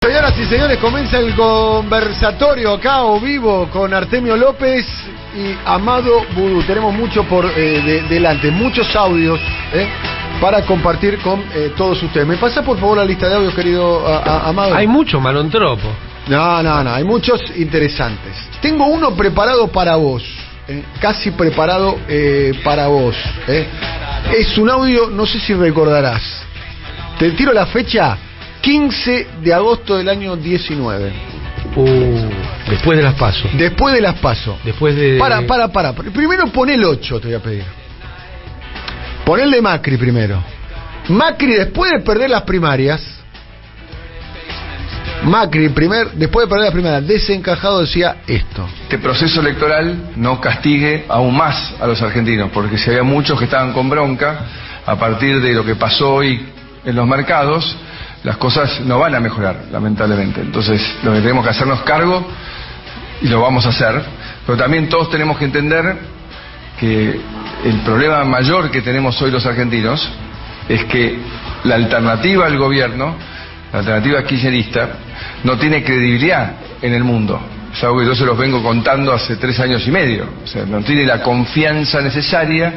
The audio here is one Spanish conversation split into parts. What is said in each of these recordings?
Señoras y señores, comienza el conversatorio acá o vivo con Artemio López y Amado Vudú. Tenemos mucho por delante, muchos audios para compartir con todos ustedes. ¿Me pasa por favor la lista de audios, querido Amado? Hay mucho malontropo. No, hay muchos interesantes. Tengo uno preparado para vos, casi preparado para vos. Es un audio, no sé si recordarás. Te tiro la fecha. 15 de agosto del año 19. Después de las PASO. Después de las PASO. Después de... Para. Primero pon el 8, te voy a pedir. Pon el de Macri primero. Macri, después de perder las primarias. Después de perder las primarias, desencajado, decía esto: este proceso electoral no castigue aún más a los argentinos, porque si había muchos que estaban con bronca a partir de lo que pasó hoy en los mercados, las cosas no van a mejorar, lamentablemente. Entonces, lo que tenemos que hacernos cargo, y lo vamos a hacer, pero también todos tenemos que entender que el problema mayor que tenemos hoy los argentinos es que la alternativa al gobierno, la alternativa kirchnerista, no tiene credibilidad en el mundo. Es algo que yo se los vengo contando hace 3 años y medio. O sea, no tiene la confianza necesaria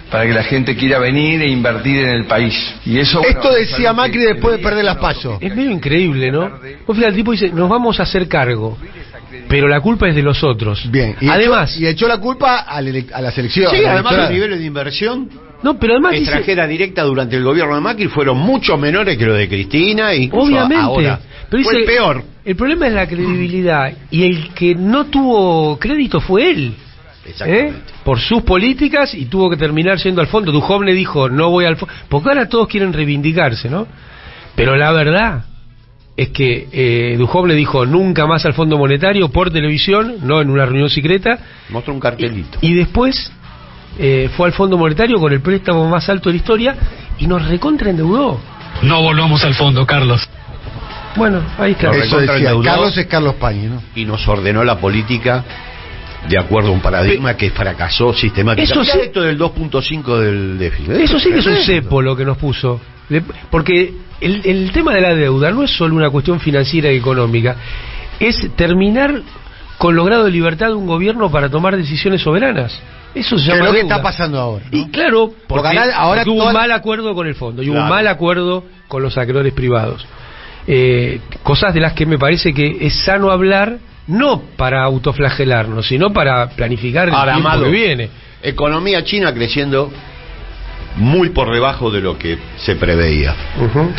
para que la gente quiera venir e invertir en el país. Y eso, esto decía Macri después de perder las PASO. Es medio increíble, ¿no? Vos fíjate, el tipo dice, nos vamos a hacer cargo, pero la culpa es de los otros. Bien, y además echó la culpa a las elecciones. Sí, además los niveles de inversión extranjera directa durante el gobierno de Macri fueron mucho menores que los de Cristina, y obviamente ahora pero fue el peor. El problema es la credibilidad, y el que no tuvo crédito fue él. Por sus políticas, y tuvo que terminar yendo al fondo. Duhovne dijo, no voy al fondo, porque ahora todos quieren reivindicarse, ¿no? Pero la verdad es que Duhovne dijo nunca más al Fondo Monetario por televisión, no en una reunión secreta. Mostró un cartelito. Y después fue al Fondo Monetario con el préstamo más alto de la historia y nos recontraendeudó. No volvamos al fondo, Carlos. Bueno, ahí está. Eso decía, Carlos es Carlos Pañi, ¿no? Y nos ordenó la política de acuerdo a un paradigma que fracasó sistemáticamente. Eso sí, esto del 2.5 del déficit. Eso sí que es un cepo lo que nos puso. Porque el tema de la deuda no es solo una cuestión financiera y económica, es terminar con los grados de libertad de un gobierno para tomar decisiones soberanas. Eso se llama lo deuda. que está pasando ahora, ¿no? Y claro, porque hubo un mal acuerdo con el fondo y hubo un mal acuerdo con los acreedores privados. Cosas de las que me parece que es sano hablar, no para autoflagelarnos, sino para planificar el tiempo que viene. Economía china creciendo muy por debajo de lo que se preveía.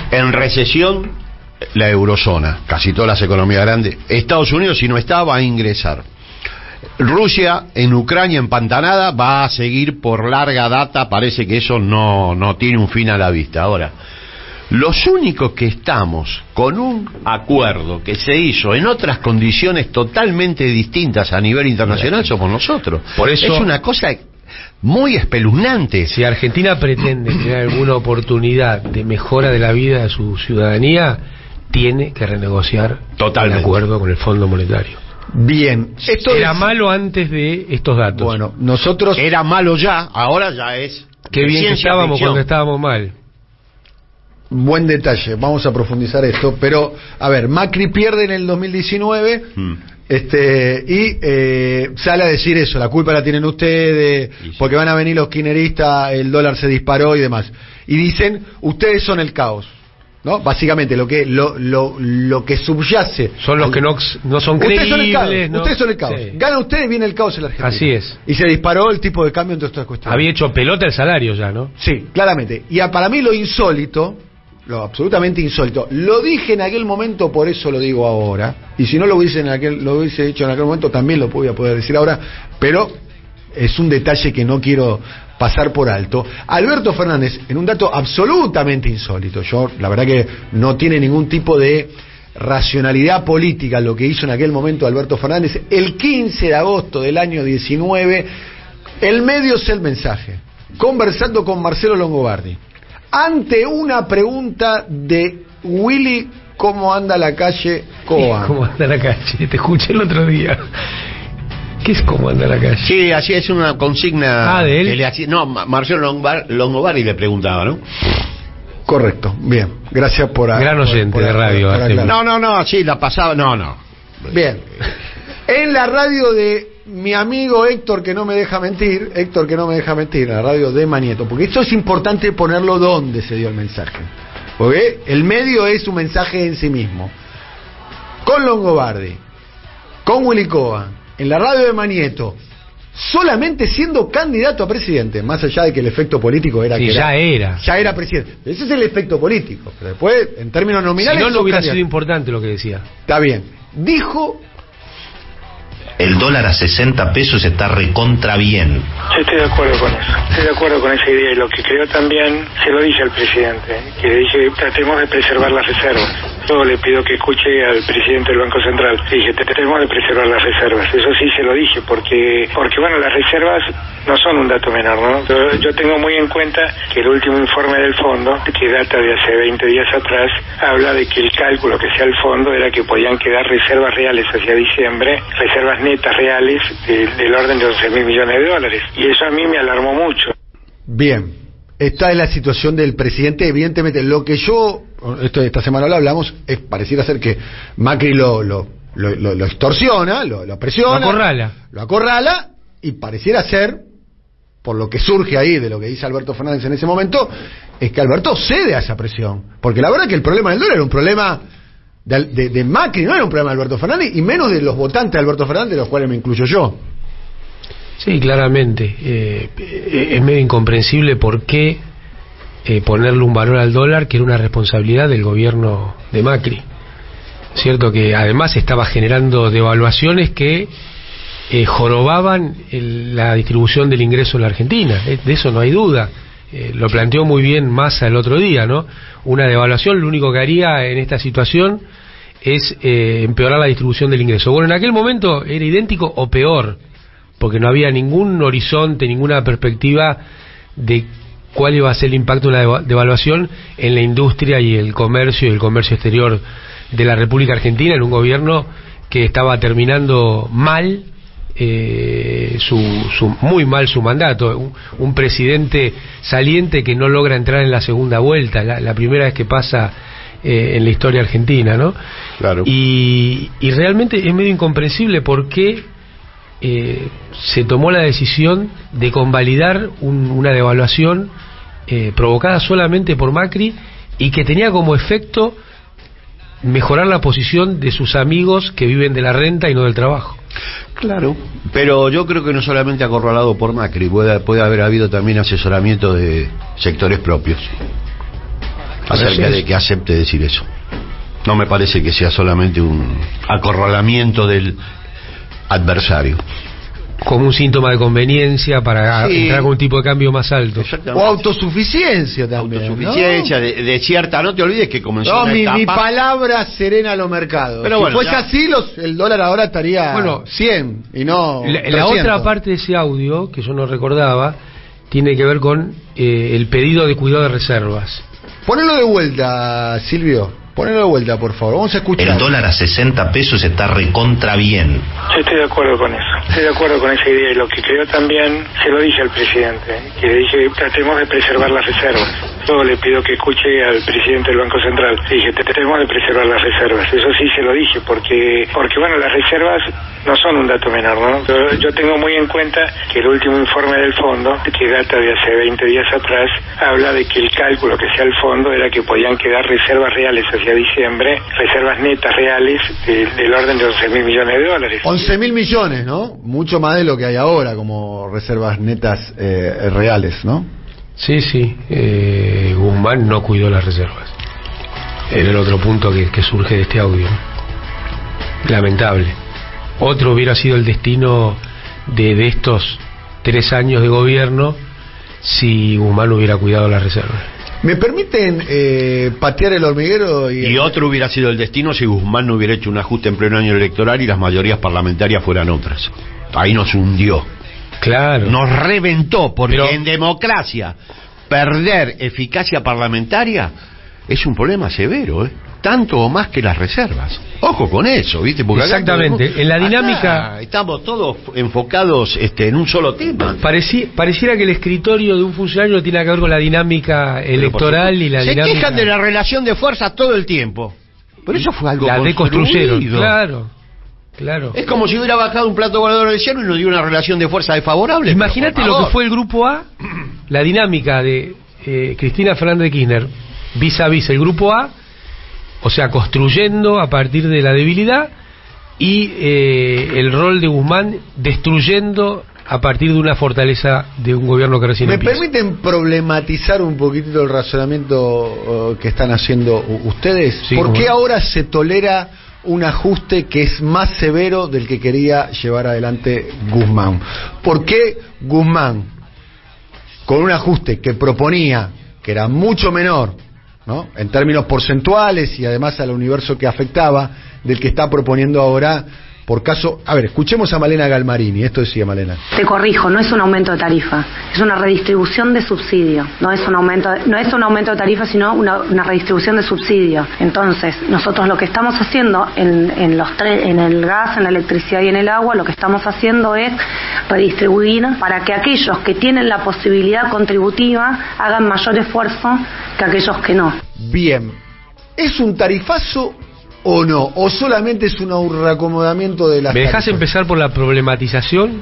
En recesión, la eurozona, casi todas las economías grandes. Estados Unidos, si no está, va a ingresar. Rusia en Ucrania empantanada, va a seguir por larga data. Parece que eso no tiene un fin a la vista. Ahora, los únicos que estamos con un acuerdo que se hizo en otras condiciones totalmente distintas a nivel internacional somos nosotros. Por eso es una cosa muy espeluznante. Si Argentina pretende tener alguna oportunidad de mejora de la vida de su ciudadanía, tiene que renegociar el acuerdo con el Fondo Monetario. Bien, esto era malo antes de estos datos. Bueno, nosotros era malo ya, ahora ya es. Qué bien que estábamos cuando estábamos mal. Buen detalle, vamos a profundizar esto, pero a ver, Macri pierde en el 2019 y sale a decir eso, la culpa la tienen ustedes, porque van a venir los kirchneristas, el dólar se disparó y demás. Y dicen, ustedes son el caos, ¿no? Básicamente lo que subyace son los que no son creíbles, ¿no? Ustedes son el caos. Sí. Gana ustedes, viene el caos en la Argentina. Así es. Y se disparó el tipo de cambio en todas estas cuestiones. Había hecho pelota el salario ya, ¿no? Sí, claramente. Y para mí lo insólito, lo absolutamente insólito, lo dije en aquel momento, por eso lo digo ahora, y si no lo hubiese dicho en aquel momento también lo voy a poder decir ahora, pero es un detalle que no quiero pasar por alto. Alberto Fernández, en un dato absolutamente insólito, la verdad que no tiene ningún tipo de racionalidad política lo que hizo en aquel momento Alberto Fernández, el 15 de agosto del año 19, el medio es el mensaje, conversando con Marcelo Longobardi, ante una pregunta de Willy, ¿cómo anda la calle Coa? ¿Cómo anda la calle? Te escuché el otro día. ¿Qué es cómo anda la calle? Sí, así es una consigna de él. que le hacía, Marcelo Longobardi le preguntaba, ¿no? Correcto, bien. Gracias por... Gran oyente de radio. No, así la pasaba, no. Bien. En la radio de mi amigo Héctor, que no me deja mentir, la radio de Manieto, porque esto es importante ponerlo donde se dio el mensaje. Porque el medio es un mensaje en sí mismo. Con Longobardi, con Willy Coba, en la radio de Manieto, solamente siendo candidato a presidente, más allá de que el efecto político era sí, que ya era presidente. Ese es el efecto político. Pero después, en términos nominales, si no hubiera sido importante lo que decía. Está bien. Dijo: el dólar a 60 pesos está recontra bien. Yo estoy de acuerdo con eso. Estoy de acuerdo con esa idea, y lo que creo también, se lo dije al presidente, que le dije, tratemos de preservar las reservas. Yo le pido que escuche al presidente del Banco Central. Le dije, tratemos de preservar las reservas. Eso sí se lo dije, porque bueno, las reservas no son un dato menor, ¿no? Yo tengo muy en cuenta que el último informe del fondo, que data de hace 20 días atrás, habla de que el cálculo que hacía el fondo era que podían quedar reservas reales hacia diciembre, reservas netas reales del orden de 11.000 millones de dólares. Y eso a mí me alarmó mucho. Bien. Esta es la situación del presidente. Evidentemente, lo que esta semana lo hablamos, pareciera ser que Macri lo extorsiona, lo presiona, lo acorrala, y pareciera ser, por lo que surge ahí de lo que dice Alberto Fernández en ese momento, es que Alberto cede a esa presión. Porque la verdad que el problema del dólar era un problema de Macri, no era un problema de Alberto Fernández, y menos de los votantes de Alberto Fernández, de los cuales me incluyo yo. Sí, claramente. Es medio incomprensible por qué ponerle un valor al dólar, que era una responsabilidad del gobierno de Macri. Cierto que además estaba generando devaluaciones que jorobaban la distribución del ingreso en la Argentina. De eso no hay duda. Lo planteó muy bien Massa el otro día, ¿no? Una devaluación lo único que haría en esta situación es empeorar la distribución del ingreso. Bueno, en aquel momento era idéntico o peor, porque no había ningún horizonte, ninguna perspectiva de cuál iba a ser el impacto de la devaluación en la industria y el comercio exterior de la República Argentina, en un gobierno que estaba terminando mal, muy mal su mandato, un presidente saliente que no logra entrar en la segunda vuelta, la primera vez que pasa en la historia argentina, ¿no? Claro. Y realmente es medio incomprensible por qué se tomó la decisión de convalidar una devaluación provocada solamente por Macri, y que tenía como efecto mejorar la posición de sus amigos que viven de la renta y no del trabajo. Claro, pero yo creo que no solamente acorralado por Macri, puede haber habido también asesoramiento de sectores propios acerca de que acepte decir eso. No me parece que sea solamente un acorralamiento del adversario, como un síntoma de conveniencia para entrar con un tipo de cambio más alto. O autosuficiencia también. Autosuficiencia, ¿no? de cierta, no te olvides que comenzó una etapa. Mi palabra serena a los mercados. Pero si bueno, fuese así, el dólar ahora estaría 100 y no 300. La otra parte de ese audio, que yo no recordaba, tiene que ver con el pedido de cuidado de reservas. Ponelo de vuelta, Silvio. Ponelo de vuelta, por favor. Vamos a escuchar. El dólar a 60 pesos está recontra bien. Yo estoy de acuerdo con eso. Estoy de acuerdo con esa idea, y lo que creo también, se lo dije al presidente, que le dije, tratemos de preservar las reservas. Yo le pido que escuche al presidente del Banco Central. Le dije, tratemos de preservar las reservas. Eso sí se lo dije, porque bueno, las reservas no son un dato menor, ¿no? Yo tengo muy en cuenta que el último informe del fondo, que data de hace 20 días atrás, habla de que el cálculo que hacía el fondo era que podían quedar reservas reales hacia diciembre, reservas netas reales del orden de 11.000 millones de dólares. 11.000 millones, ¿no? Mucho más de lo que hay ahora como reservas netas reales, ¿no? Sí. Guzmán no cuidó las reservas. Era el otro punto que surge de este audio. Lamentable. Otro hubiera sido el destino de estos 3 años de gobierno si Guzmán hubiera cuidado las reservas. ¿Me permiten patear el hormiguero? Y otro hubiera sido el destino si Guzmán no hubiera hecho un ajuste en pleno año electoral y las mayorías parlamentarias fueran otras. Ahí nos hundió. Claro. Nos reventó, porque en democracia perder eficacia parlamentaria es un problema severo, tanto o más que las reservas. Ojo con eso, ¿viste? Porque exactamente. En la dinámica estamos todos enfocados en un solo tema. Pareciera que el escritorio de un funcionario tiene que ver con la dinámica electoral y la dinámica. Se quejan de la relación de fuerzas todo el tiempo. Pero eso fue algo la deconstruyeron, claro. Es como si hubiera bajado un plato volador del cielo y nos dio una relación de fuerza desfavorable. Imagínate lo que fue el grupo A, la dinámica de Cristina Fernández de Kirchner vis a vis el grupo A, o sea, construyendo a partir de la debilidad, y el rol de Guzmán destruyendo a partir de una fortaleza de un gobierno que recién empieza. ¿Me permiten problematizar un poquitito el razonamiento que están haciendo ustedes? Sí, ¿Por qué ahora se tolera un ajuste que es más severo del que quería llevar adelante Guzmán? ¿Por qué Guzmán, con un ajuste que proponía, que era mucho menor, ¿no?, en términos porcentuales y además al universo que afectaba, del que está proponiendo ahora? Por caso, a ver, escuchemos a Malena Galmarini. Esto decía Malena. Te corrijo, no es un aumento de tarifa, es una redistribución de subsidio. No es un aumento de tarifa, sino una redistribución de subsidio. Entonces, nosotros lo que estamos haciendo en el gas, en la electricidad y en el agua, lo que estamos haciendo es redistribuir para que aquellos que tienen la posibilidad contributiva hagan mayor esfuerzo que aquellos que no. Bien, ¿es un tarifazo o no? ¿O solamente es un reacomodamiento de las ¿Me dejas tarifas? empezar por la problematización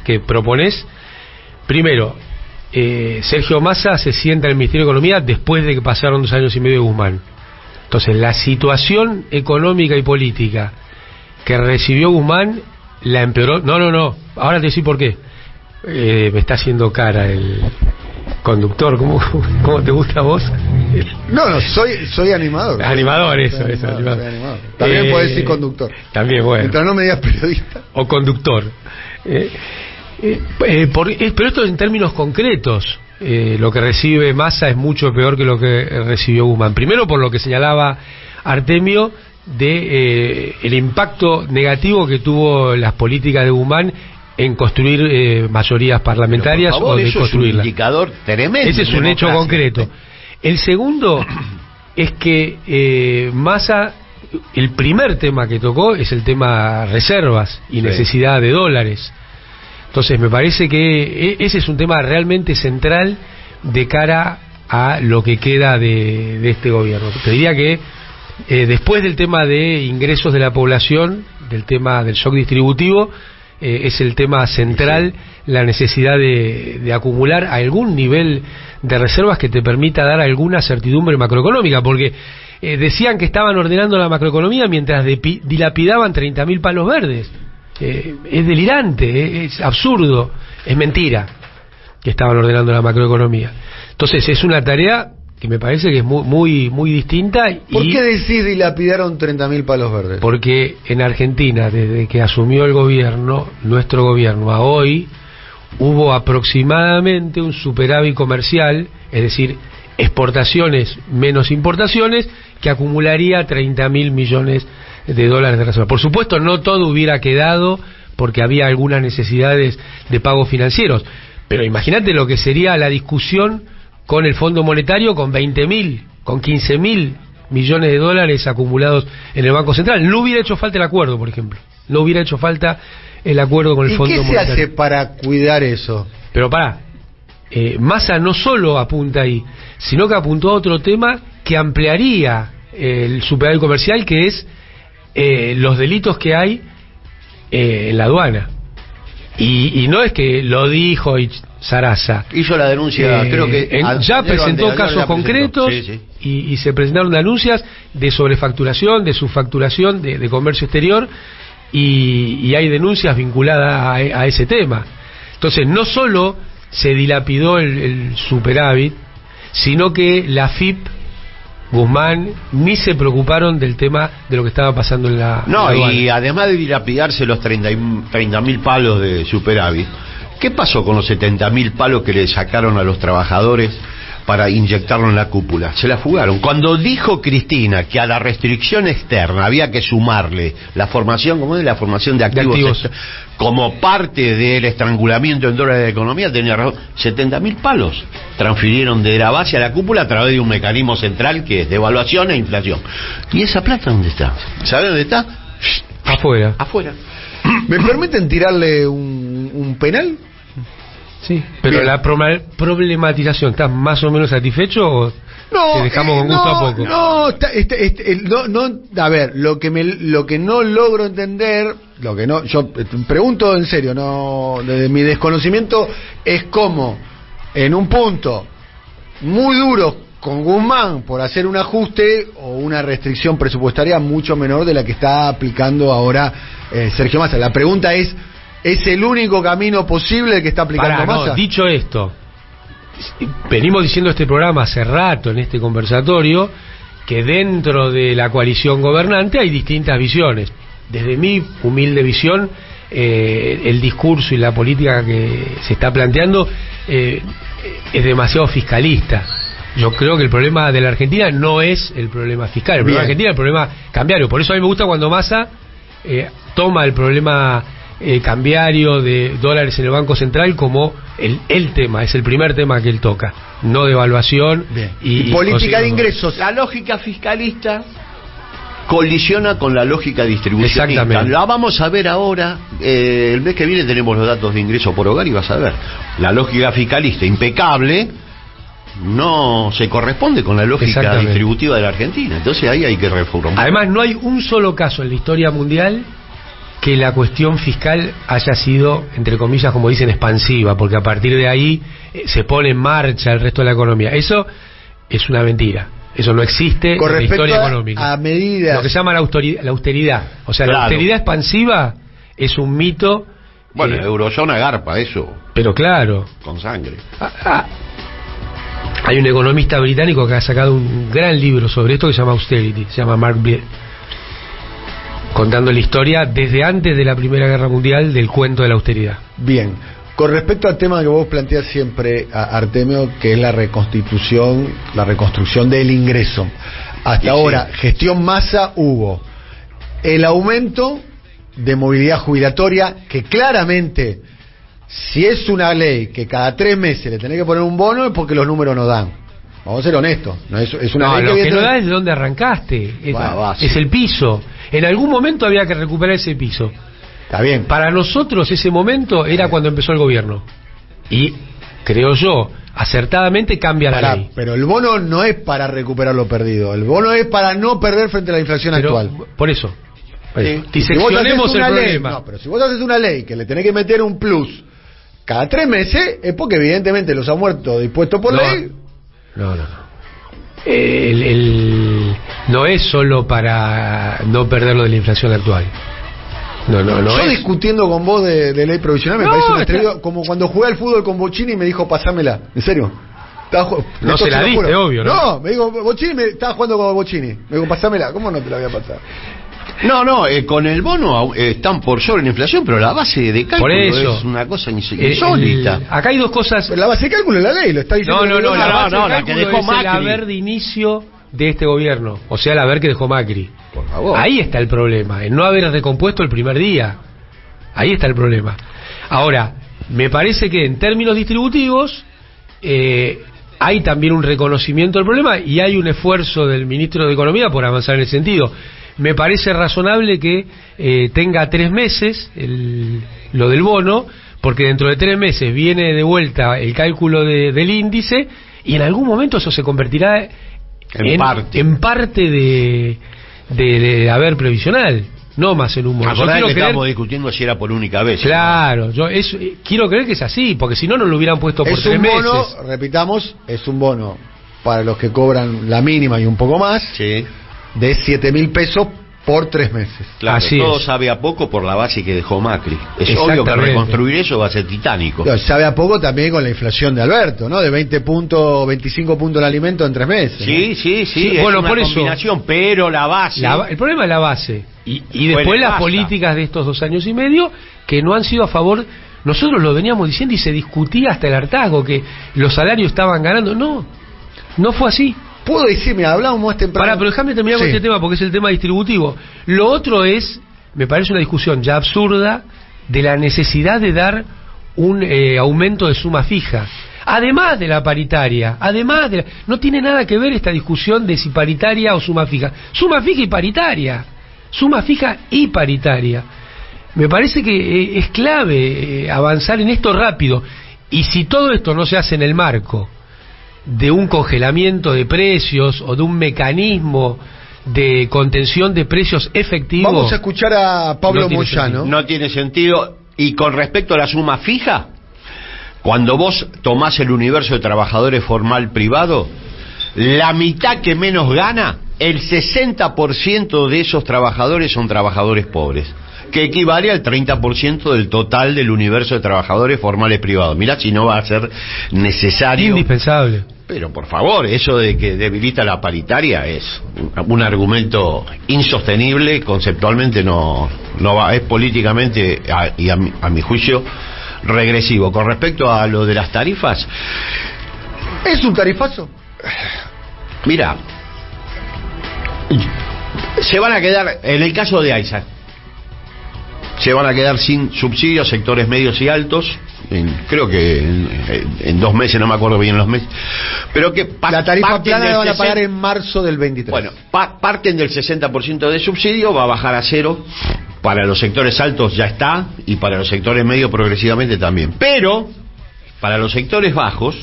que propones? Primero, Sergio Massa se sienta en el Ministerio de Economía después de que pasaron 2 años y medio de Guzmán. Entonces, la situación económica y política que recibió Guzmán la empeoró. No, ahora te decir por qué. Me está haciendo cara el conductor. ¿Cómo te gusta a vos? No, soy animador. Animador, eso. Animador. También podés decir conductor. También, bueno. Mientras no me digas periodista. O conductor. Pero esto en términos concretos. Lo que recibe Massa es mucho peor que lo que recibió Guzmán. Primero, por lo que señalaba Artemio, de el impacto negativo que tuvo las políticas de Guzmán en construir mayorías parlamentarias, o de construirlas. Es un indicador tremendo. Ese es un hecho concreto. El segundo es que Massa, el primer tema que tocó es el tema reservas y necesidad de dólares. Entonces me parece que ese es un tema realmente central de cara a lo que queda de este gobierno. Te diría que después del tema de ingresos de la población, del tema del shock distributivo, es el tema central, la necesidad de acumular algún nivel de reservas que te permita dar alguna certidumbre macroeconómica, porque decían que estaban ordenando la macroeconomía mientras dilapidaban 30.000 palos verdes. Es delirante, es absurdo, es mentira que estaban ordenando la macroeconomía. Entonces es una tarea que me parece que es muy distinta. ¿Por qué decís dilapidaron 30.000 palos verdes? Porque en Argentina, desde que asumió el gobierno, nuestro gobierno, a hoy, hubo aproximadamente un superávit comercial, es decir, exportaciones menos importaciones, que acumularía 30.000 millones de dólares de reserva. Por supuesto, no todo hubiera quedado porque había algunas necesidades de pagos financieros, pero imagínate lo que sería la discusión con el Fondo Monetario, con 20.000, con 15.000 millones de dólares acumulados en el Banco Central. No hubiera hecho falta el acuerdo, por ejemplo. No hubiera hecho falta el acuerdo con el Fondo Monetario. ¿Y qué se hace para cuidar eso? Pero Massa no solo apunta ahí, sino que apuntó a otro tema que ampliaría el superávit comercial, que es los delitos que hay en la aduana. Y no es que lo dijo Sarasa. Hizo la denuncia, creo que ya presentó casos concretos. Y se presentaron denuncias de sobrefacturación, de subfacturación, de comercio exterior, y hay denuncias vinculadas a ese tema. Entonces, no solo se dilapidó el superávit, sino que la FIP, Guzmán, ni se preocuparon del tema de lo que estaba pasando en la aduana. Y además de dilapidarse los 30.000 palos de superávit, ¿qué pasó con los 70.000 palos que le sacaron a los trabajadores para inyectarlo en la cúpula. Se la fugaron. Cuando dijo Cristina que a la restricción externa había que sumarle la formación, ¿cómo es? La formación de activos. Como parte del estrangulamiento en dólares de la economía, tenía razón. 70.000 palos transfirieron de la base a la cúpula a través de un mecanismo central que es devaluación e inflación. ¿Y esa plata dónde está? ¿Sabe dónde está? Afuera. ¿Me permiten tirarle un penal? Sí, pero bien. La problematización, ¿estás más o menos satisfecho o te dejamos con gusto a poco? A ver, lo que no logro entender, yo pregunto en serio, no, desde mi desconocimiento, es cómo en un punto muy duro con Guzmán por hacer un ajuste o una restricción presupuestaria mucho menor de la que está aplicando ahora Sergio Massa. La pregunta ¿es el único camino posible el que está aplicando Massa? No, dicho esto, venimos diciendo este programa hace rato en este conversatorio que dentro de la coalición gobernante hay distintas visiones. Desde mi humilde visión, el discurso y la política que se está planteando es demasiado fiscalista. Yo creo que el problema de la Argentina no es el problema fiscal, el problema de Argentina es el problema cambiario. Por eso a mí me gusta cuando Massa toma el problema cambiario de dólares en el Banco Central como el tema, es el primer tema que él toca, no de evaluación y política de ingresos. La lógica fiscalista colisiona con la lógica distribucionista. Exactamente. La vamos a ver ahora, el mes que viene tenemos los datos de ingreso por hogar y vas a ver. La lógica fiscalista impecable no se corresponde con la lógica distributiva de la Argentina. Entonces ahí hay que reformar. Además no hay un solo caso en la historia mundial que la cuestión fiscal haya sido, entre comillas, como dicen, expansiva, porque a partir de ahí se pone en marcha el resto de la economía. Eso es una mentira. Eso no existe en la historia económica. A medidas. Lo que se llama la austeridad. O sea, la austeridad expansiva es un mito. Bueno, Eurozona garpa eso. Pero claro. Con sangre. Hay un economista británico que ha sacado un gran libro sobre esto que se llama Austerity, se llama Mark Beard, contando la historia desde antes de la Primera Guerra Mundial del cuento de la austeridad. Bien, con respecto al tema que vos planteas siempre, Artemio, que es la reconstrucción del ingreso. Hasta ahora, gestión Massa hubo el aumento de movilidad jubilatoria, que claramente, si es una ley que cada 3 meses le tenés que poner un bono, es porque los números no dan. Vamos a ser honestos. Es una ley lo que no da es de dónde arrancaste. Es el piso. En algún momento había que recuperar ese piso. Está bien. Para nosotros ese momento era cuando empezó el gobierno. Y, creo yo, acertadamente cambia la ley. Pero el bono no es para recuperar lo perdido. El bono es para no perder frente a la inflación actual. Por eso. Diseccionemos el problema. No, pero si vos haces una ley que le tenés que meter un plus cada 3 meses, es porque evidentemente los ha muerto dispuestos por ley. No. No es solo para no perderlo de la inflación actual. Yo discutiendo con vos de ley provisional me parece un atrevido, como cuando jugué al fútbol con Bocini y me dijo pasámela. ¿En serio? No se la diste, obvio, ¿no? No, me dijo Bocini, estaba jugando con Bocini. Me dijo pasámela. ¿Cómo no te la voy a pasar? Con el bono están por sobre la inflación, pero la base de cálculo es una cosa insólita. Acá hay dos cosas. Pero la base de cálculo es la ley, lo está diciendo. La que dejó Macri. El haber de inicio de este gobierno, o sea, el haber que dejó Macri. Por favor. Ahí está el problema, en no haber recompuesto el primer día. Ahí está el problema. Ahora, me parece que en términos distributivos hay también un reconocimiento del problema y hay un esfuerzo del ministro de Economía por avanzar en ese sentido. Me parece razonable que tenga 3 meses lo del bono, porque dentro de 3 meses viene de vuelta el cálculo del índice y en algún momento eso se convertirá en parte de haber previsional, no más en un bono. Estamos discutiendo si era por única vez. Claro, quiero creer que es así, porque si no lo hubieran puesto por 3 meses. Bono, repitamos, es un bono para los que cobran la mínima y un poco más. Sí. De 7.000 pesos por 3 meses. Claro, así todo sabe a poco por la base que dejó Macri. Es obvio que reconstruir eso va a ser titánico. Sabe a poco también con la inflación de Alberto, ¿no? De 25 puntos el alimento en 3 meses. Sí, es una combinación, pero la base... el problema es la base. Y después las políticas de estos 2 años y medio que no han sido a favor... Nosotros lo veníamos diciendo y se discutía hasta el hartazgo, que los salarios estaban ganando. No, No fue así. Puedo decir, mira, hablamos más temprano. Pero déjame terminar con este tema, porque es el tema distributivo. Lo otro es, me parece una discusión ya absurda, de la necesidad de dar un aumento de suma fija. Además de la paritaria, no tiene nada que ver esta discusión de si paritaria o suma fija. Suma fija y paritaria. Suma fija y paritaria. Me parece que es clave avanzar en esto rápido. Y si todo esto no se hace en el marco de un congelamiento de precios o de un mecanismo de contención de precios efectivo... Vamos a escuchar a Pablo Moyano. No tiene sentido. Y con respecto a la suma fija, cuando vos tomás el universo de trabajadores formal privado, la mitad que menos gana, el 60% de esos trabajadores son trabajadores pobres, que equivale al 30% del total del universo de trabajadores formales privados. Mirá si no va a ser necesario... Indispensable. Pero por favor, eso de que debilita la paritaria es un argumento insostenible, conceptualmente no va, es políticamente y a mi juicio regresivo. Con respecto a lo de las tarifas, ¿es un tarifazo? Mira, se van a quedar, en el caso de AISA, se van a quedar sin subsidios sectores medios y altos, creo que en 2 meses, no me acuerdo bien los meses, pero que la tarifa plana la van a pagar en marzo del 23. Bueno, parten del 60% de subsidio, va a bajar a 0, para los sectores altos ya está, y para los sectores medios progresivamente también, pero para los sectores bajos,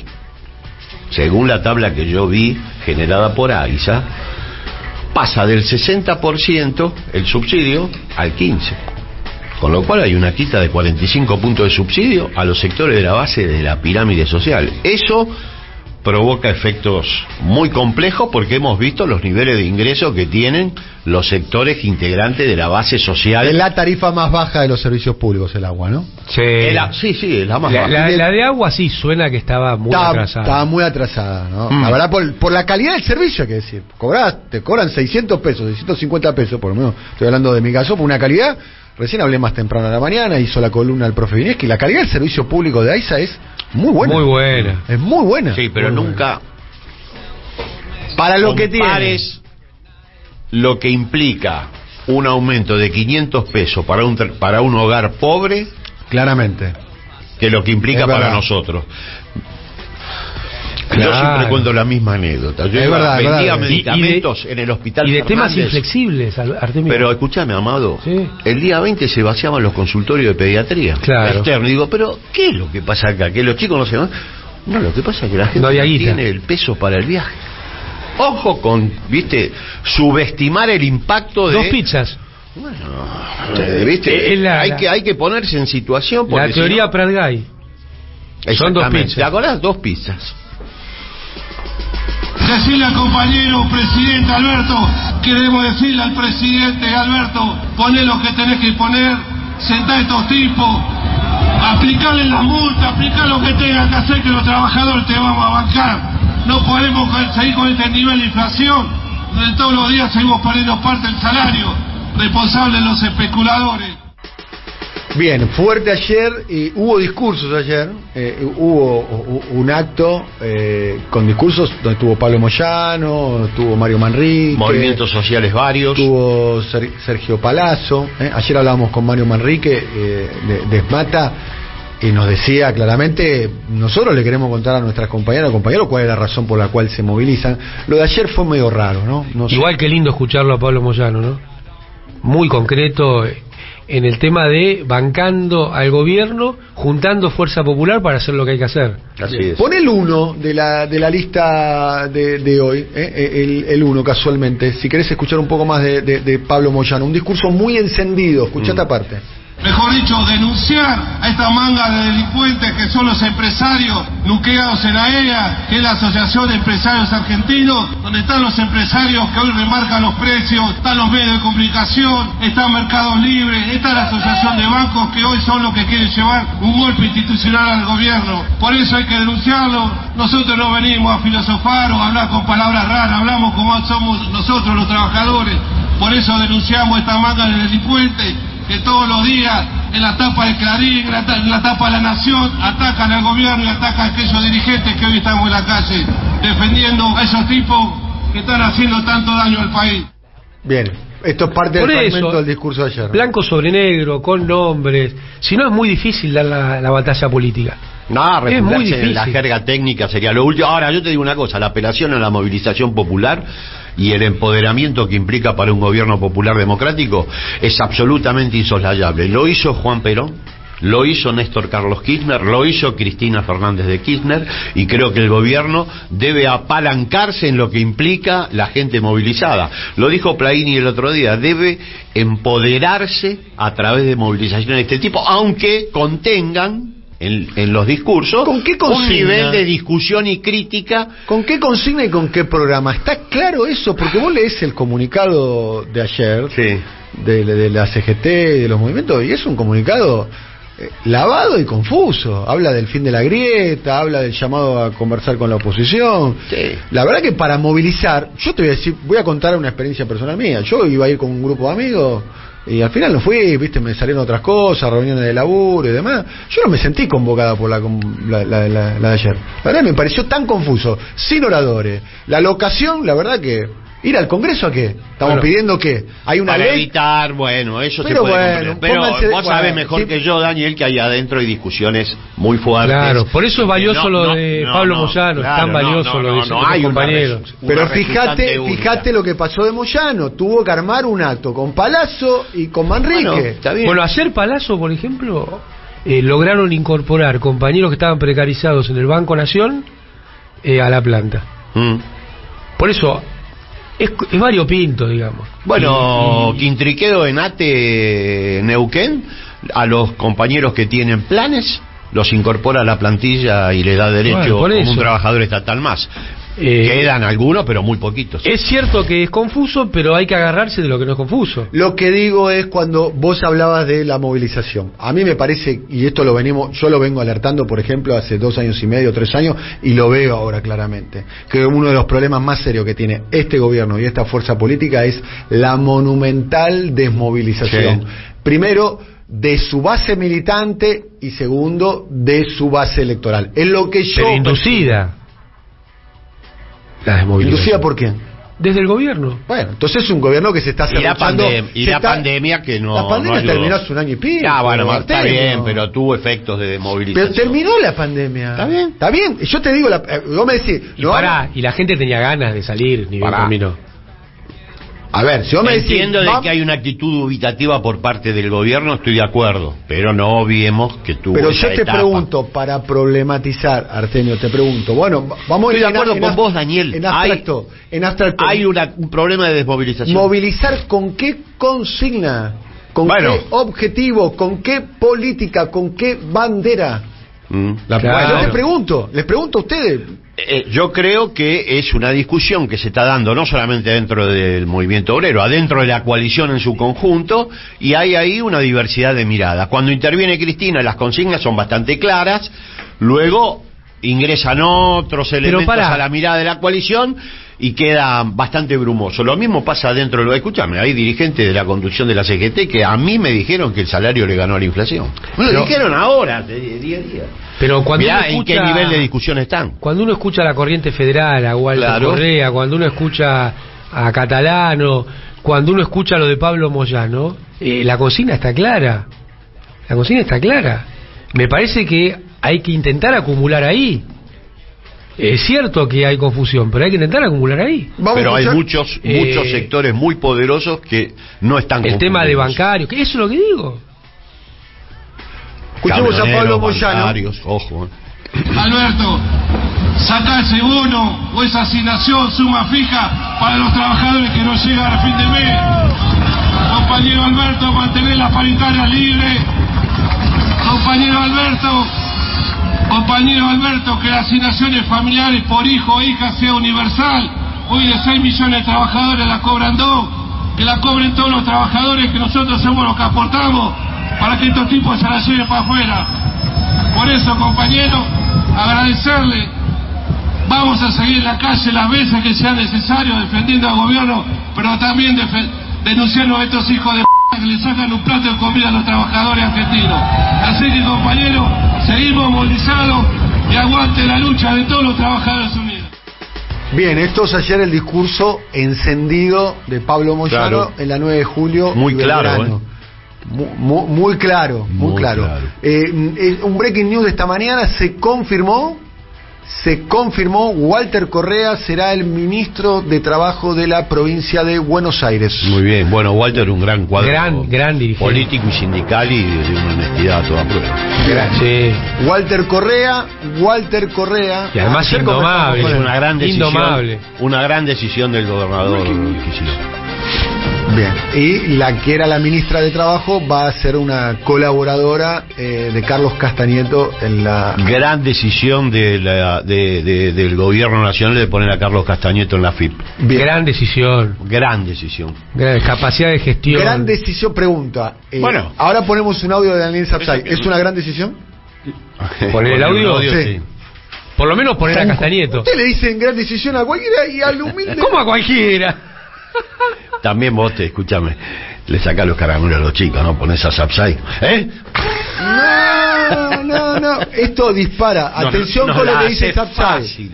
según la tabla que yo vi generada por AISA, pasa del 60% el subsidio al 15%. Con lo cual hay una quita de 45 puntos de subsidio a los sectores de la base de la pirámide social. Eso provoca efectos muy complejos porque hemos visto los niveles de ingresos que tienen los sectores integrantes de la base social. Es la tarifa más baja de los servicios públicos, el agua, ¿no? Sí, es la más baja. La de agua sí suena que estaba muy atrasada. Estaba muy atrasada, ¿no? La verdad, por la calidad del servicio, hay que decir. Te cobran 600 pesos, 650 pesos, por lo menos estoy hablando de mi caso, por una calidad. Recién hablé más temprano a la mañana, hizo la columna el profe Vinieski. La calidad del servicio público de AISA es muy buena. Muy buena. Es muy buena. Sí, pero nunca... Para lo que tiene. Lo que implica un aumento de 500 pesos para un hogar pobre... Claramente. Que lo que implica para nosotros. Claro. Yo siempre cuento la misma anécdota. Yo vendía medicamentos en el hospital y de Fernández, temas inflexibles, Artemio. Pero escúchame, Amado, sí. El día 20 se vaciaban los consultorios de pediatría. Claro. Externo. Y digo, pero ¿qué es lo que pasa acá? ¿Que los chicos no se van? No, lo que pasa es que la gente no tiene el peso para el viaje. Ojo con, subestimar el impacto de... 2 pizzas. Bueno, hay que ponerse en situación. La teoría Prat-Gay. Son 2 pizzas. ¿Te acordás? 2 pizzas. Decirle al compañero presidente Alberto, queremos decirle al presidente Alberto, poné lo que tenés que poner, sentá a estos tipos, aplicarle la multa, aplicar lo que tengas que hacer, que los trabajadores te vamos a bancar. No podemos seguir con este nivel de inflación, donde todos los días seguimos perdiendo parte del salario, responsables los especuladores. Bien, fuerte ayer, hubo discursos ayer, hubo un acto con discursos donde estuvo Pablo Moyano, estuvo Mario Manrique, movimientos sociales varios, estuvo Sergio Palazzo, ayer hablábamos con Mario Manrique de Esmata y nos decía claramente, nosotros le queremos contar a nuestras compañeras, compañeros, cuál es la razón por la cual se movilizan. Lo de ayer fue medio raro, ¿no? Igual que lindo escucharlo a Pablo Moyano, ¿no? Muy concreto en el tema de bancando al gobierno, juntando fuerza popular para hacer lo que hay que hacer. Así es. Pon el 1 de la lista de hoy, el 1 casualmente, si querés escuchar un poco más de Pablo Moyano, un discurso muy encendido, escuchá esta parte. Mejor dicho, denunciar a esta manga de delincuentes que son los empresarios nucleados en AEA, que es la Asociación de Empresarios Argentinos, donde están los empresarios que hoy remarcan los precios, están los medios de comunicación, están Mercados Libres, está la Asociación de Bancos, que hoy son los que quieren llevar un golpe institucional al gobierno. Por eso hay que denunciarlo. Nosotros no venimos a filosofar o a hablar con palabras raras, hablamos como somos nosotros los trabajadores. Por eso denunciamos a esta manga de delincuentes que todos los días en la tapa de Clarín, en la tapa de La Nación, atacan al gobierno y atacan a aquellos dirigentes que hoy estamos en la calle defendiendo a esos tipos que están haciendo tanto daño al país. Bien, esto es parte del fragmento del discurso de ayer. Blanco sobre negro, con nombres. Si no, es muy difícil dar la batalla política. No, es muy difícil. En la jerga técnica sería lo último. Ahora, yo te digo una cosa, la apelación a la movilización popular y el empoderamiento que implica para un gobierno popular democrático es absolutamente insoslayable. Lo hizo Juan Perón, lo hizo Néstor Carlos Kirchner, lo hizo Cristina Fernández de Kirchner, y creo que el gobierno debe apalancarse en lo que implica la gente movilizada. Lo dijo Plaini el otro día, debe empoderarse a través de movilizaciones de este tipo, aunque contengan en los discursos ¿con qué un nivel de discusión y crítica. ¿Con qué consigna y con qué programa? ¿Está claro eso? Porque vos lees el comunicado de ayer, sí, de la CGT y de los movimientos, y es un comunicado lavado y confuso. Habla del fin de la grieta, habla del llamado a conversar con la oposición. Sí. La verdad que para movilizar, yo te voy a decir, voy a contar una experiencia personal mía. Yo iba a ir con un grupo de amigos y al final no fui, viste, me salieron otras cosas, reuniones de laburo y demás. Yo no me sentí convocada por la de ayer. La verdad me pareció tan confuso, sin oradores. La locación, la verdad que... ¿Ir al Congreso a qué? Estamos pidiendo que hay una para ley... evitar, bueno, eso pero se puede bueno, comprender. Pero vos sabés mejor que yo, Daniel, que ahí adentro hay discusiones muy fuertes. Claro, por eso es valioso lo de Pablo Moyano, es tan valioso lo de sus compañeros. Pero fíjate lo que pasó de Moyano, tuvo que armar un acto con Palazzo y con Manrique. Bueno, ayer Palazzo, por ejemplo, lograron incorporar compañeros que estaban precarizados en el Banco Nación a la planta. Por eso... Es variopinto, digamos. Bueno, Quintriquedo en ATE Neuquén, a los compañeros que tienen planes, los incorpora a la plantilla y le da derecho como un trabajador estatal más. Quedan algunos, pero muy poquitos. Es cierto que es confuso, pero hay que agarrarse de lo que no es confuso. Lo que digo es cuando vos hablabas de la movilización. A mí me parece, y esto yo lo vengo alertando, por ejemplo, hace 2 años y medio, 3 años, y lo veo ahora claramente, que uno de los problemas más serios que tiene este gobierno y esta fuerza política es la monumental desmovilización. Sí. Primero, de su base militante, y segundo, de su base electoral. Es lo que yo... Pero inducida. ¿Inducida por quién? Desde el gobierno. Bueno, entonces es un gobierno que se está cerruchando. Y la pandemia que no... La pandemia terminó hace 1 año y pico. Ah, bueno, está bien, pero tuvo efectos de movilización. Pero terminó la pandemia. Está bien. Está bien. Yo te digo, vos me decís... Y la gente tenía ganas de salir, ni bien terminó. A ver, si vos me decís... Entiendo de que hay una actitud dubitativa por parte del gobierno, estoy de acuerdo, pero no obviemos que tuvo Pero esa yo te pregunto, para problematizar, Artemio, te pregunto, bueno, vamos... Estoy de acuerdo con vos, Daniel. En abstracto. Hay un problema de desmovilización. ¿Movilizar con qué consigna? ¿Con qué objetivo? ¿Con qué política? ¿Con qué bandera? Yo les pregunto a ustedes... Yo creo que es una discusión que se está dando no solamente dentro del movimiento obrero, adentro de la coalición en su conjunto, y hay ahí una diversidad de miradas. Cuando interviene Cristina, las consignas son bastante claras, luego ingresan otros elementos a la mirada de la coalición y queda bastante brumoso. Lo mismo pasa dentro de lo... Escúchame, hay dirigentes de la conducción de la CGT que a mí me dijeron que el salario le ganó a la inflación. Me lo dijeron ahora, día a día. Pero cuando mirá en qué nivel de discusión están. Cuando uno escucha a la Corriente Federal, a Walter Correa, cuando uno escucha a Catalano, cuando uno escucha lo de Pablo Moyano, la consigna está clara. La consigna está clara. Me parece que hay que intentar acumular ahí. Es cierto que hay confusión, pero hay que intentar acumular ahí. Pero hay muchos sectores muy poderosos que no están confundidos. El tema de bancarios, que eso es lo que digo. Escuchemos a Pablo Moyano. Ojo. Alberto, saca ese bono o esa asignación suma fija para los trabajadores que no llegan a fin de mes. Compañero Alberto, mantener las paritarias libres. Compañero Alberto, que las asignaciones familiares por hijo o hija sea universal. Hoy de 6 millones de trabajadores la cobran 2. Que la cobren todos los trabajadores, que nosotros somos los que aportamos para que estos tipos se la lleven para afuera. Por eso, compañero, agradecerle. Vamos a seguir en la calle las veces que sea necesario defendiendo al gobierno, pero también denunciando a estos hijos de que le sacan un plato de comida a los trabajadores argentinos. Así que, compañeros, seguimos movilizados y aguante la lucha de todos los trabajadores unidos. Bien, esto es ayer el discurso encendido de Pablo Moyano, claro, en la 9 de julio. Muy claro, muy claro. Un breaking news de esta mañana: se confirmó, Walter Correa será el ministro de Trabajo de la provincia de Buenos Aires. Muy bien, bueno, Walter, un gran cuadro, gran dirigente político y sindical y de una honestidad a toda prueba. Sí. Walter Correa, y además indomable, es una gran decisión del gobernador Kicillof. Bien, y la que era la ministra de Trabajo va a ser una colaboradora de Carlos Castañeto en la... Gran decisión del gobierno nacional de poner a Carlos Castañeto en la FIP. Bien. Gran decisión. Gran decisión. Capacidad de gestión. Gran decisión, pregunta. Bueno. Ahora ponemos un audio de Daniel Sapsay. ¿Es una gran decisión? ¿Poner el audio? Sí. Por lo menos poner a Castañeto. Usted le dicen gran decisión a cualquiera y al humilde... ¿Cómo a cualquiera? También escúchame, le sacás los caramelos a los chicos, ¿no? Ponés a Sapsay, No, esto dispara. Atención con lo que dice Sapsay.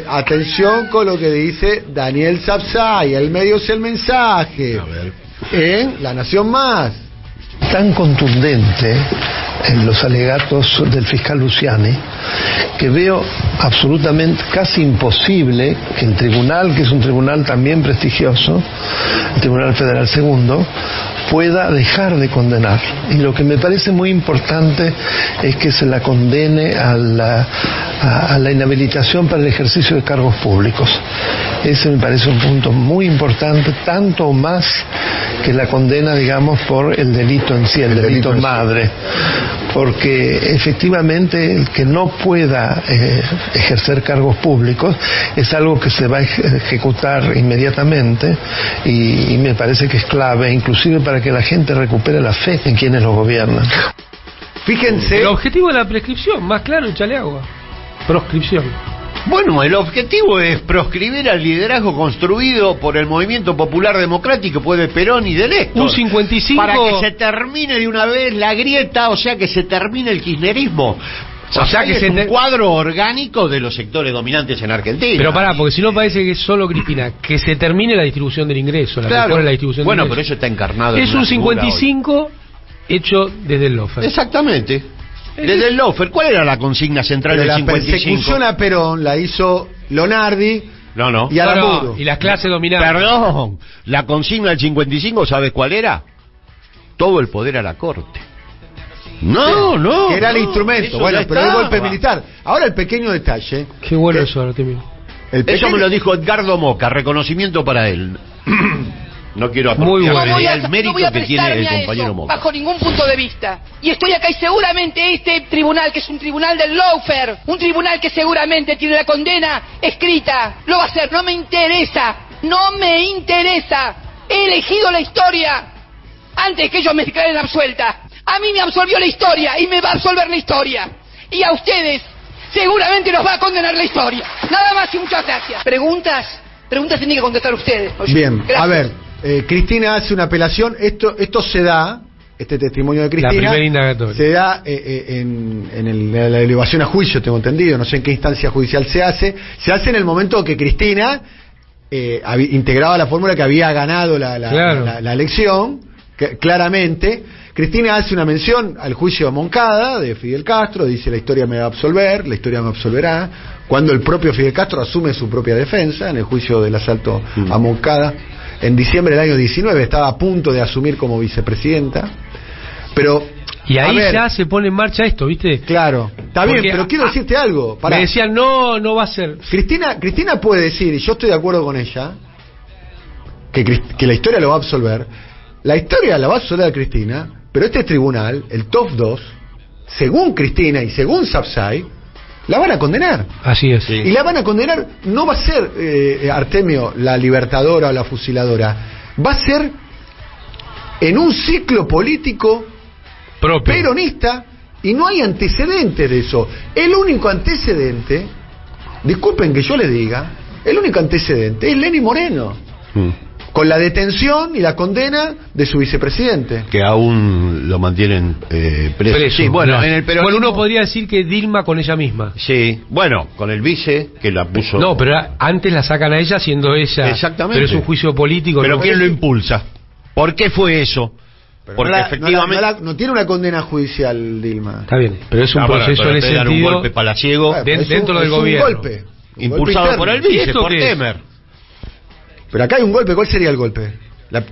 Atención con lo que dice Daniel Sapsay. El medio es el mensaje. A ver. En La Nación Más. Tan contundente en los alegatos del fiscal Luciani que veo absolutamente casi imposible que el tribunal, que es un tribunal también prestigioso, el Tribunal Federal Segundo, pueda dejar de condenar. Y lo que me parece muy importante es que se la condene a la inhabilitación para el ejercicio de cargos públicos. Ese me parece un punto muy importante, tanto o más que la condena, digamos, por el delito en sí, el delito madre. Porque efectivamente el que no pueda ejercer cargos públicos es algo que se va a ejecutar inmediatamente y me parece que es clave, inclusive para que la gente recupere la fe en quienes lo gobiernan. Fíjense. El objetivo de la prescripción, más claro, échale agua. Proscripción. Bueno, el objetivo es proscribir al liderazgo construido por el Movimiento Popular Democrático, pues de Perón y de Néstor. Un 55... Para que se termine de una vez la grieta, o sea, que se termine el kirchnerismo. O sea, que es un cuadro orgánico de los sectores dominantes en Argentina. Pero pará, porque si no parece que es solo Cristina. Que se termine la distribución del ingreso. Claro. La distribución Bueno, del pero eso está encarnado es en un 55 hecho desde el lofer. Exactamente. Desde el lofer. ¿Cuál era la consigna central del 55? La persecución a Perón la hizo Lonardi. No. Y Aramuro. Y las clases dominantes. Perdón. La consigna del 55, ¿sabes cuál era? Todo el poder a la corte. No. Que era el instrumento. Bueno, pero el golpe militar. Ahora el pequeño detalle. Qué bueno eso, Artemio. Eso me lo dijo Edgardo Moca. Reconocimiento para él. No quiero apropiarme el mérito que tiene el compañero Moca. Bajo ningún punto de vista. Y estoy acá y seguramente este tribunal, que es un tribunal del lawfare, un tribunal que seguramente tiene la condena escrita, lo va a hacer. No me interesa. He elegido la historia antes que ellos me declaren absuelta. A mí me absolvió la historia y me va a absolver la historia. Y a ustedes seguramente los va a condenar la historia. Nada más y muchas gracias. ¿Preguntas tienen que contestar ustedes. Oye, bien, gracias. A ver, Cristina hace una apelación. Esto se da, este testimonio de Cristina, la primera indagatoria se da en la elevación a juicio, tengo entendido. No sé en qué instancia judicial se hace. Se hace en el momento que Cristina integraba la fórmula que había ganado la elección, claramente. Cristina hace una mención al juicio a Moncada de Fidel Castro, dice: la historia me va a absolver, la historia me absolverá, cuando el propio Fidel Castro asume su propia defensa en el juicio del asalto a Moncada en diciembre del año 19, estaba a punto de asumir como vicepresidenta, pero... Y ahí ya se pone en marcha esto, ¿viste? Claro, está bien, pero quiero decirte algo. Pará. Me decían, no va a ser. Cristina puede decir, y yo estoy de acuerdo con ella, que la historia lo va a absolver. La historia la va a absolver a Cristina, pero este tribunal, el TOF 2, según Cristina y según Sapsay, la van a condenar. Así es. Sí. Y la van a condenar, no va a ser, Artemio, la libertadora o la fusiladora, va a ser en un ciclo político propio, peronista, y no hay antecedentes de eso. El único antecedente, disculpen que yo les diga, el único antecedente es Lenín Moreno. con la detención y la condena de su vicepresidente. Que aún lo mantienen preso. Sí, bueno, en el peronismo... Bueno, uno podría decir que Dilma con ella misma. Sí, bueno, con el vice que la puso... No, pero antes la sacan a ella siendo ella... Exactamente. Pero es un juicio político. ¿Pero ¿no? quién lo impulsa? ¿Por qué fue eso? Porque efectivamente... No tiene una condena judicial, Dilma. Está bien, pero es un proceso en ese sentido... un golpe palaciego dentro del gobierno. Un golpe. Impulsado por el vice, por Temer. Pero acá hay un golpe. ¿Cuál sería el golpe?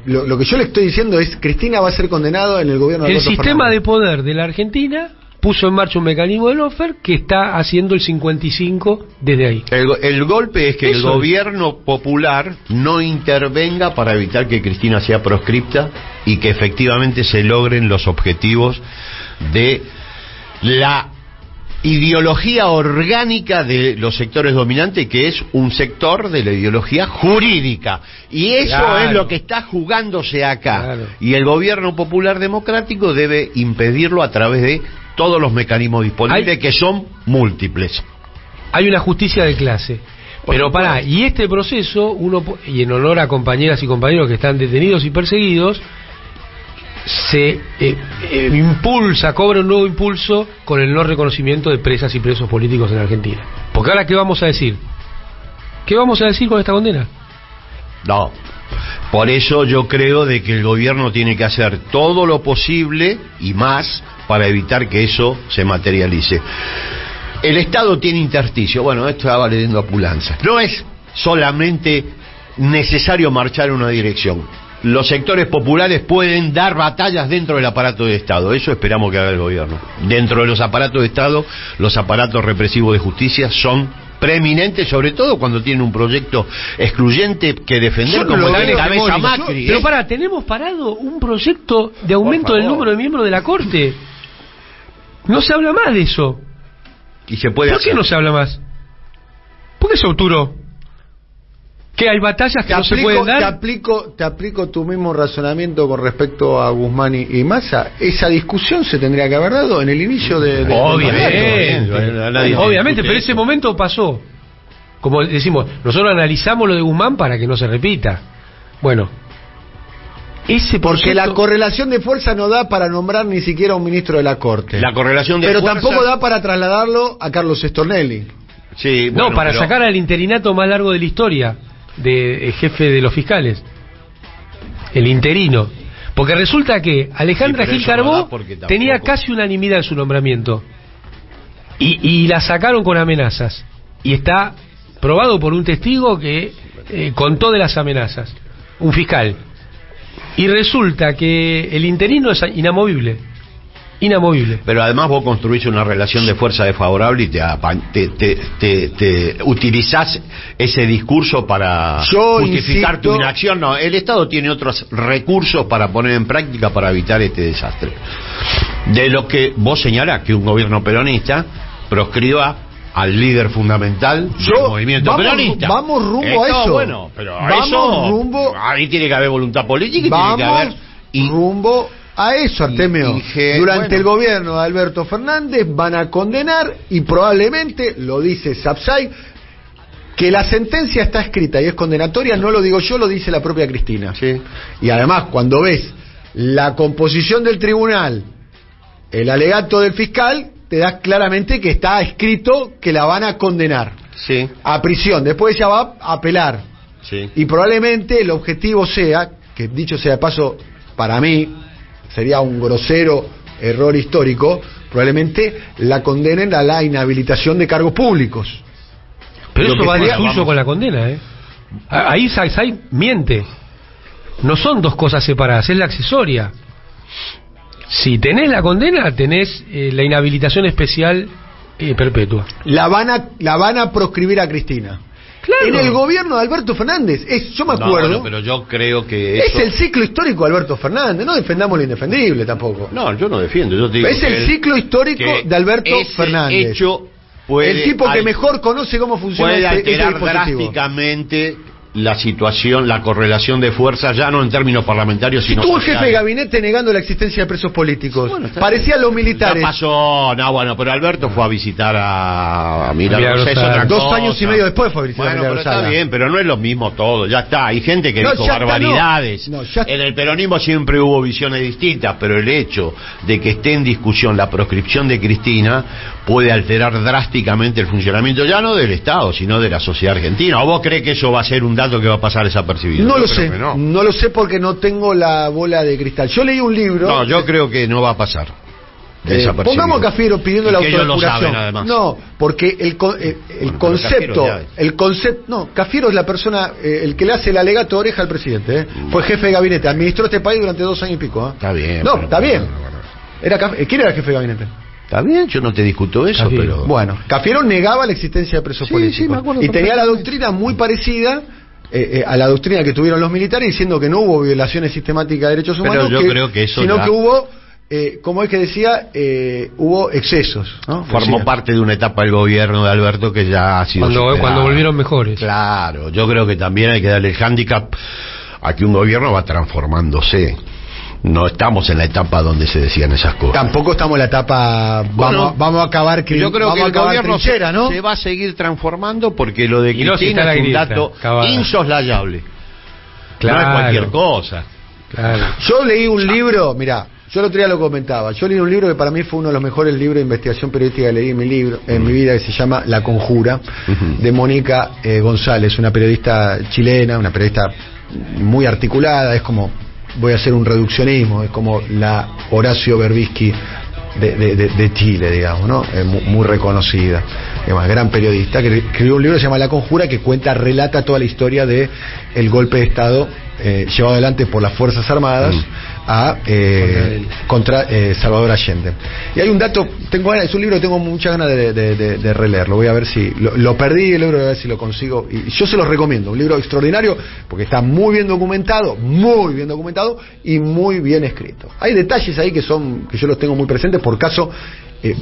Lo que yo le estoy diciendo es Cristina va a ser condenado en el gobierno de El Alberto sistema Fernández. de poder de la Argentina puso en marcha un mecanismo de lawfare que está haciendo el 55 desde ahí. El golpe es que el gobierno popular no intervenga para evitar que Cristina sea proscripta y que efectivamente se logren los objetivos de la ideología orgánica de los sectores dominantes, que es un sector de la ideología jurídica, y eso es lo que está jugándose acá, y el gobierno popular democrático debe impedirlo a través de todos los mecanismos disponibles, que son múltiples. Hay una justicia de clase, pero pará, y este proceso, y en honor a compañeras y compañeros que están detenidos y perseguidos, se cobra un nuevo impulso con el no reconocimiento de presas y presos políticos en Argentina. Porque ahora, ¿qué vamos a decir? ¿Qué vamos a decir con esta condena? No, por eso yo creo de que el gobierno tiene que hacer todo lo posible y más para evitar que eso se materialice. El Estado tiene intersticio, bueno, esto estaba leyendo a Pulanza. No es solamente necesario marchar en una dirección. Los sectores populares pueden dar batallas dentro del aparato de Estado. Eso esperamos que haga el gobierno. Dentro de los aparatos de Estado, los aparatos represivos de justicia son preeminentes, sobre todo cuando tienen un proyecto excluyente que defender, como la cabeza Macri. Pero tenemos parado un proyecto de aumento del número de miembros de la Corte. No se habla más de eso. Y se puede ¿Por qué no se habla más? ¿Por qué se obturó? ¿Que hay batallas que no se pueden dar? Te aplico tu mismo razonamiento con respecto a Guzmán y Massa. Esa discusión se tendría que haber dado en el inicio de Obviamente, pero ese momento pasó. Como decimos, nosotros analizamos lo de Guzmán para que no se repita. Bueno, porque la correlación de fuerza no da para nombrar ni siquiera un ministro de la Corte. La correlación de pero fuerza... tampoco da para trasladarlo a Carlos Stornelli. Sí, bueno, no, para sacar al interinato más largo de la historia de jefe de los fiscales, el interino, porque resulta que Alejandra Gil Carbó tenía casi unanimidad en su nombramiento y la sacaron con amenazas, y está probado por un testigo que contó de las amenazas, un fiscal, y resulta que el interino es inamovible. Pero además vos construís una relación de fuerza desfavorable y te utilizás ese discurso para justificar tu inacción. No, el Estado tiene otros recursos para poner en práctica para evitar este desastre. De lo que vos señalás, que un gobierno peronista proscriba al líder fundamental del movimiento peronista. Vamos rumbo a eso. Bueno, pero ahí tiene que haber voluntad política y tiene que haber rumbo a eso, Artemio. Durante el gobierno de Alberto Fernández van a condenar, y probablemente, lo dice Sapsay, que la sentencia está escrita y es condenatoria, no lo digo yo, lo dice la propia Cristina. Sí. Y además, cuando ves la composición del tribunal, el alegato del fiscal, te das claramente que está escrito que la van a condenar a prisión. Después ella va a apelar. Y probablemente el objetivo sea, que dicho sea de paso, para mí sería un grosero error histórico, probablemente la condenen a la inhabilitación de cargos públicos. Pero eso va de suyo con la condena, Ahí Say miente. No son dos cosas separadas, es la accesoria. Si tenés la condena, tenés la inhabilitación especial perpetua. La van a proscribir a Cristina. Claro. En el gobierno de Alberto Fernández, yo me acuerdo. No, pero yo creo que es el ciclo histórico de Alberto Fernández. No defendamos lo indefendible tampoco. No, yo no defiendo. Yo te digo es el ciclo histórico de Alberto Fernández. Hecho puede, el tipo que mejor conoce cómo funciona puede alterar drásticamente la situación, la correlación de fuerzas, ya no en términos parlamentarios, sino tuvo el jefe de sociales. gabinete negando la existencia de presos políticos. Parecía los militares. Ya pasó, no, bueno, pero Alberto fue a visitar a Milagros, es otra 2 cosa. años y medio después fue a visitar Bueno, a pero Milagros. está bien, pero no es lo mismo todo, ya está. Hay gente que No, dijo ya está, barbaridades. no. No, ya- En el peronismo siempre hubo visiones distintas, pero el hecho de que esté en discusión la proscripción de Cristina puede alterar drásticamente el funcionamiento ya no del Estado, sino de la sociedad argentina. ¿O vos crees que eso va a ser un dato que va a pasar desapercibido? No Yo lo creo sé, que no. no lo sé porque no tengo la bola de cristal. Yo leí un libro. No, yo creo que no va a pasar. Desapercibido. Pongamos a Cafiero pidiendo Y la que ellos lo autodepuración. saben, además. No, porque el concepto, Cafiero no, Cafiero es la persona, el que le hace el alegato oreja al presidente. Fue jefe de gabinete, administró este país durante 2 años y pico. Está bien. No, pero- está bien. ¿Quién era el jefe de gabinete? Está bien, yo no te discuto eso, pero... Bueno, Cafiero negaba la existencia de presos políticos. me acuerdo y tenía la perfectamente. doctrina muy parecida a la doctrina que tuvieron los militares, diciendo que no hubo violaciones sistemáticas de derechos Pero humanos, yo creo que eso sino ya- que hubo, como es que decía, hubo excesos, ¿no? Formó Decía. parte de una etapa del gobierno de Alberto que ya ha sido superada. Cuando volvieron mejores. Claro, yo creo que también hay que darle el hándicap a que un gobierno va transformándose. No estamos en la etapa donde se decían esas cosas. Tampoco estamos en la etapa, Bueno, vamos a acabar Yo creo vamos que a el acabar gobierno trinchera, ¿no? se va a seguir transformando porque lo de Y no, si Cristina está es la un grieta, dato acabada. insoslayable. Claro. No es cualquier cosa. Claro. Yo leí un libro, mirá, yo el otro día lo comentaba, yo leí un libro que para mí fue uno de los mejores libros de investigación periodística que leí en mi vida, que se llama La Conjura, de Mónica González, una periodista chilena, una periodista muy articulada, es como, voy a hacer un reduccionismo, es como la Horacio Berbisky de Chile, digamos, ¿no? Muy reconocida, además, gran periodista, que escribió un libro que se llama La Conjura, que relata toda la historia de el golpe de Estado llevado adelante por las Fuerzas Armadas contra Salvador Allende. Y hay un dato, es un libro que tengo muchas ganas de releerlo, voy a ver si lo perdí el libro, voy a ver si lo consigo, y yo se los recomiendo, un libro extraordinario porque está muy bien documentado y muy bien escrito. Hay detalles ahí que yo los tengo muy presentes, por caso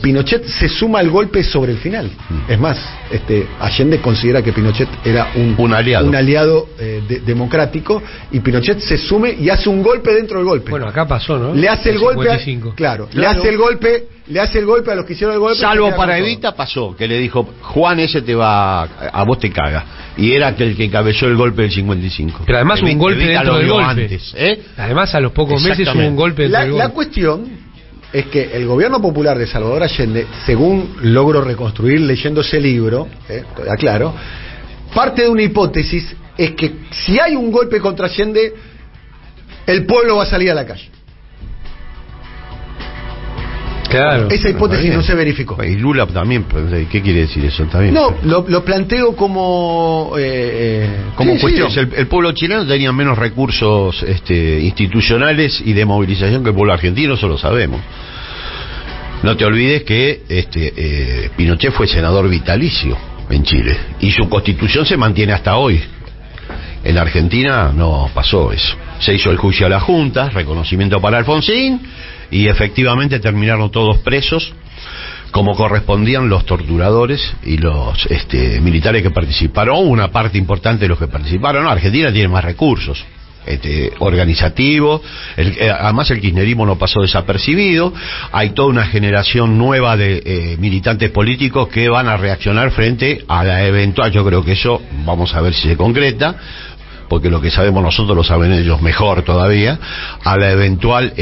Pinochet se suma al golpe sobre el final. Es más, Allende considera que Pinochet era un aliado democrático, y Pinochet se sume y hace un golpe dentro del golpe. Bueno, acá pasó, ¿no? Le hace el golpe, 55. le hace el golpe a los que hicieron el golpe. Salvo para Evita pasó, que le dijo, Juan, ese a vos te caga. Y era el que encabezó el golpe del 55. Pero además hubo un golpe Evita dentro lo del vio golpe. antes, Además, a los pocos meses hubo un golpe dentro del golpe. La cuestión es que el gobierno popular de Salvador Allende, según logro reconstruir leyendo ese libro, aclaro, parte de una hipótesis es que si hay un golpe contra Allende, el pueblo va a salir a la calle. Claro. Esa hipótesis no se verificó. Y Lula también, ¿qué quiere decir eso? Está bien. No, lo planteo como cuestión. Sí, el pueblo chileno tenía menos recursos institucionales y de movilización que el pueblo argentino, eso lo sabemos. No te olvides que Pinochet fue senador vitalicio en Chile y su constitución se mantiene hasta hoy. En Argentina no pasó eso. Se hizo el juicio a la Junta, reconocimiento para Alfonsín, y efectivamente terminaron todos presos, como correspondían los torturadores y los militares que participaron, una parte importante de los que participaron. No, Argentina tiene más recursos organizativos, además el kirchnerismo no pasó desapercibido, hay toda una generación nueva de militantes políticos que van a reaccionar frente a la eventual, yo creo que eso vamos a ver si se concreta, porque lo que sabemos nosotros lo saben ellos mejor todavía, a la eventual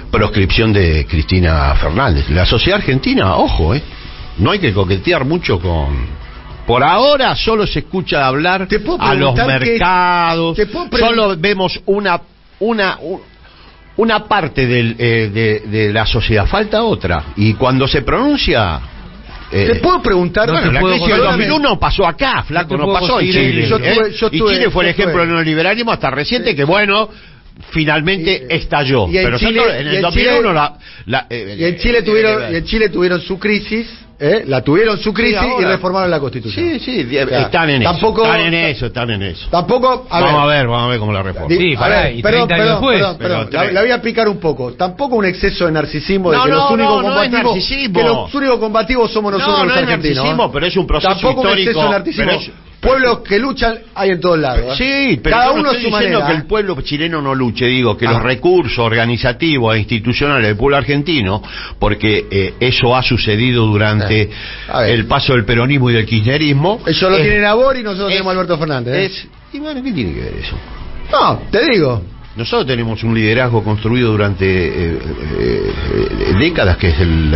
proscripción de Cristina Fernández. La sociedad argentina, ojo, no hay que coquetear mucho con... Por ahora solo se escucha hablar a los mercados, solo vemos una parte de la sociedad, falta otra, y cuando se pronuncia... ¿Te puedo preguntar? Bueno, la crisis del 2001 pasó acá, flaco, no pasó en Chile. Y Chile fue el ejemplo del neoliberalismo hasta reciente, que bueno, finalmente estalló. Y en Pero Chile, en el 2001 y en Chile tuvieron su crisis, y reformaron la Constitución. Sí, están en eso. Tampoco, vamos a ver cómo la reforma. Sí, y 30 años después. Perdón, la voy a picar un poco. Tampoco un exceso de narcisismo de que los únicos combativos somos nosotros los argentinos. No es narcisismo, pero es un proceso tampoco histórico. Un exceso de narcisismo. Pueblos que luchan hay en todos lados. Sí, pero cada yo no uno a estoy su diciendo manera. que el pueblo chileno no luche, digo que los recursos organizativos e institucionales del pueblo argentino, porque eso ha sucedido durante el paso del peronismo y del kirchnerismo. Eso lo tienen a Bor y nosotros tenemos a Alberto Fernández. Y bueno, ¿qué tiene que ver eso? No, te digo. Nosotros tenemos un liderazgo construido durante décadas, que es el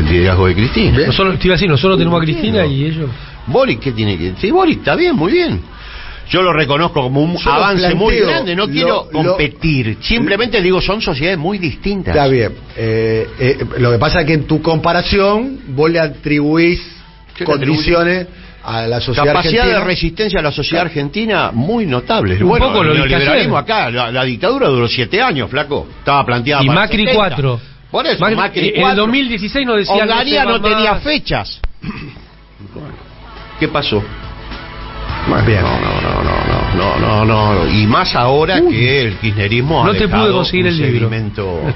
liderazgo de Cristina. Nosotros tenemos a Cristina y ellos. Boric, ¿qué tiene que...? Sí, Boric está bien, muy bien. Yo lo reconozco como un avance muy grande, no quiero competir. Simplemente digo, son sociedades muy distintas. Está bien. Lo que pasa es que en tu comparación vos le atribuís condiciones a la sociedad capacidad argentina. de resistencia a la sociedad argentina muy notable. Un poco lo neoliberalismo acá, la dictadura duró 7 años, flaco. Estaba planteada y para Macri 70. 4. Por eso, Macri en 4. el 2016 nos decían Onganía no tenía fechas. ¿Qué pasó? Más bien. No. Y más ahora que el kirchnerismo no ha te dejado pude conseguir un el libro.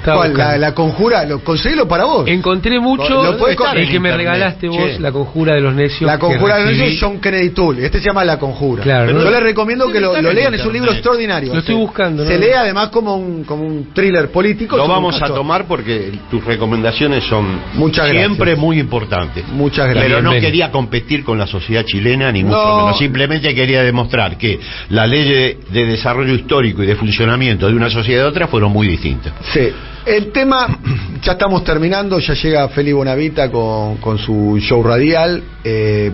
¿Cuál? La conjura, conseguilo para vos. Encontré mucho el que me regalaste vos, La conjura de los necios. La conjura de los necios, John Kennedy Toole. Este se llama La conjura. Claro, yo les recomiendo que lo lean, es un libro extraordinario. Lo estoy buscando. Se lee además como un thriller político. Lo vamos a tomar porque tus recomendaciones son muchas siempre muy importantes. Muchas gracias. Pero no quería competir con la sociedad chilena, ni mucho menos. Simplemente quería demostrar que la ley de desarrollo histórico y de funcionamiento de una sociedad y de otra fueron muy distintas. Sí. El tema, ya estamos terminando, ya llega Feli Bonavita con su show radial,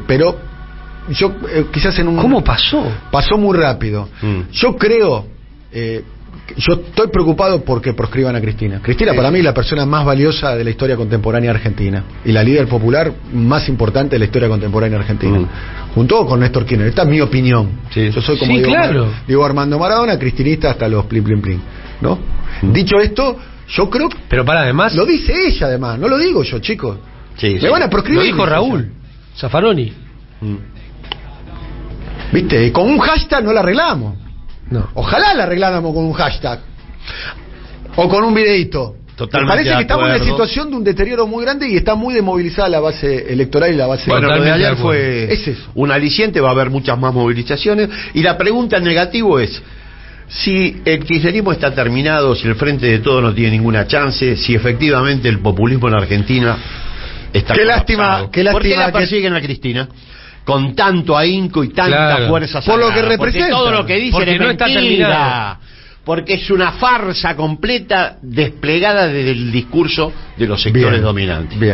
pero yo quizás en un... ¿Cómo pasó? Pasó muy rápido. Yo creo... yo estoy preocupado porque proscriban a Cristina. Cristina para mí es la persona más valiosa de la historia contemporánea argentina y la líder popular más importante de la historia contemporánea argentina, junto con Néstor Kirchner. Esta es mi opinión. Yo soy como digo Armando Maradona, cristinista hasta los plin plin plin, ¿no? Dicho esto, yo creo. Pero para además. Lo dice ella además, no lo digo yo, chicos. Me van a proscribir. Lo dijo Raúl Zaffaroni. ¿Viste? Con un hashtag no la arreglamos. No. Ojalá la arregláramos con un hashtag o con un videíto. Totalmente. Me parece que estamos en una situación de un deterioro muy grande y está muy desmovilizada la base electoral y la base. Bueno, lo de ayer fue un aliciente, va a haber muchas más movilizaciones y la pregunta en negativo es si el kirchnerismo está terminado, si el Frente de Todos no tiene ninguna chance, si efectivamente el populismo en Argentina está colapsado. Qué lástima ¿Por qué la persiguen a Cristina? Con tanto ahínco y tanta fuerza sagrada. Por lo que representa. Porque todo lo que dicen es no mentira. Está terminado. Porque es una farsa completa desplegada desde el discurso de los sectores dominantes. Bien.